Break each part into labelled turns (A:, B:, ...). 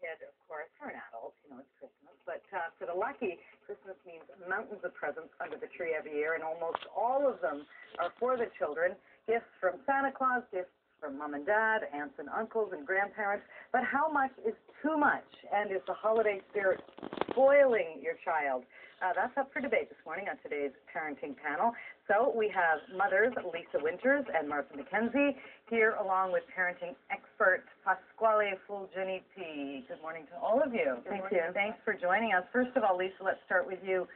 A: kid, of course, for an adult, it's Christmas. But for the lucky, Christmas means mountains of presents under the tree every year, and almost all of them are for the children. Gifts from Santa Claus, gifts from mom and dad, aunts and uncles and grandparents. But how much is too much? And is the holiday spirit spoiling your child? That's up for debate this morning on today's parenting panel. So we have mothers Lisa Winters and Martha McKenzie here, along with parenting expert Pasquale Fulginiti. Good morning to all of you.
B: Thank you.
A: Thanks for joining us. First of all, Lisa, let's start with you.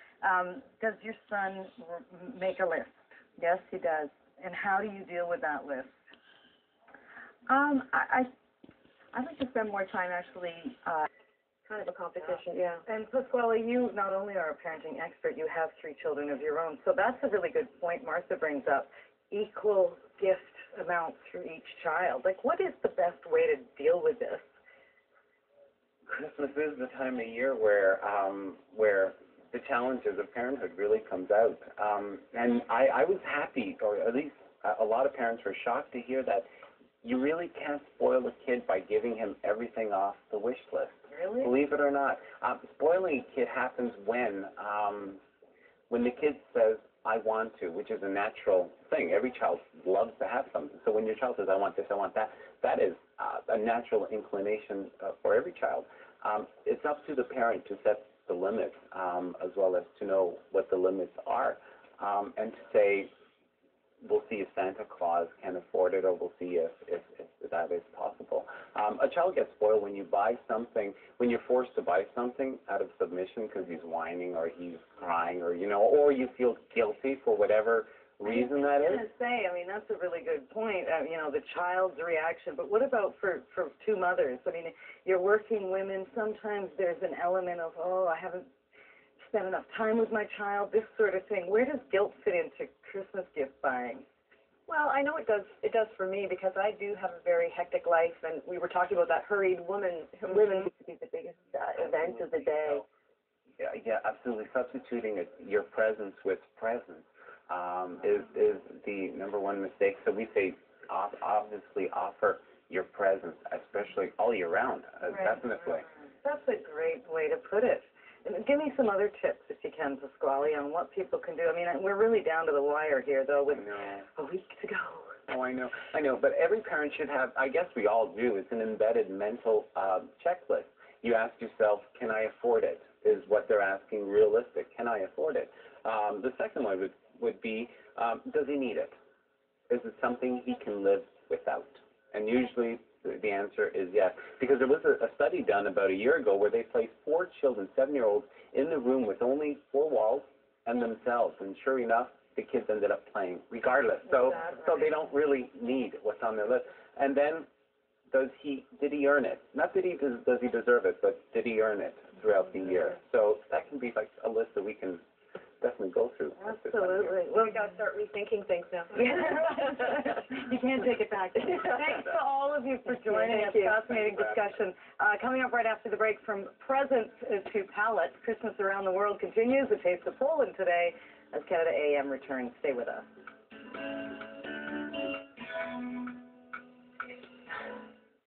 A: Does your son make a list?
B: Yes, he does.
A: And how do you deal with that list?
B: I'd like to spend more time actually kind of a competition, yeah.
A: And Pasquale, you not only are a parenting expert, you have 3 children of your own. So that's a really good point Martha brings up. Equal gift amounts through each child. Like, what is the best way to deal with this?
C: Christmas is the time of year where the challenges of parenthood really comes out. And I was happy, or at least a lot of parents were shocked to hear that you really can't spoil a kid by giving him everything off the wish list.
A: Really?
C: Believe it or not. Spoiling a kid happens when the kid says, I want to, which is a natural thing. Every child loves to have something. So when your child says, I want this, I want that, that is a natural inclination for every child. It's up to the parent to set the limits, as well as to know what the limits are, and to say, we'll see if Santa Claus can afford it, or we'll see if that is possible. A child gets spoiled when you buy something, when you're forced to buy something out of submission because he's whining or he's crying, or or you feel guilty for whatever reason that is.
A: I was going to say, that's a really good point, the child's reaction. But what about for 2 mothers? You're working women. Sometimes there's an element of, I haven't spent enough time with my child, this sort of thing. Where does guilt fit into Christmas gift buying?
B: Well, I know it does for me, because I do have a very hectic life, and we were talking about that hurried women. Women seems to be the biggest event of the day.
C: Yeah, absolutely. Substituting your presence with presence is the number one mistake. So we say, obviously, offer your presence, especially all year round, definitely.
A: That's a great way to put it. And give me some other tips, if you can, Pasquale, on what people can do. We're really down to the wire here, though, with a week to go.
C: Oh, I know. But every parent should have, I guess we all do, it's an embedded mental checklist. You ask yourself, can I afford it? Is what they're asking realistic? Can I afford it? The second one would be, does he need it? Is it something he can live without? And usually the answer is yes. Because there was a study done about a year ago where they placed 4 children, 7-year-olds, in the room with only 4 walls and themselves. And sure enough, the kids ended up playing regardless. So they don't really need what's on their list. And then, did he earn it? Not that does he deserve it, but did he earn it throughout the year? So that can be like a list that we can definitely go through.
A: Absolutely.
B: Well, we got to start rethinking things now.
A: You can't take it back. Thanks to all of you for joining us. Fascinating discussion. Coming up right after the break, from presents to palettes, Christmas around the world continues. The Taste of Poland today as Canada AM returns. Stay with us.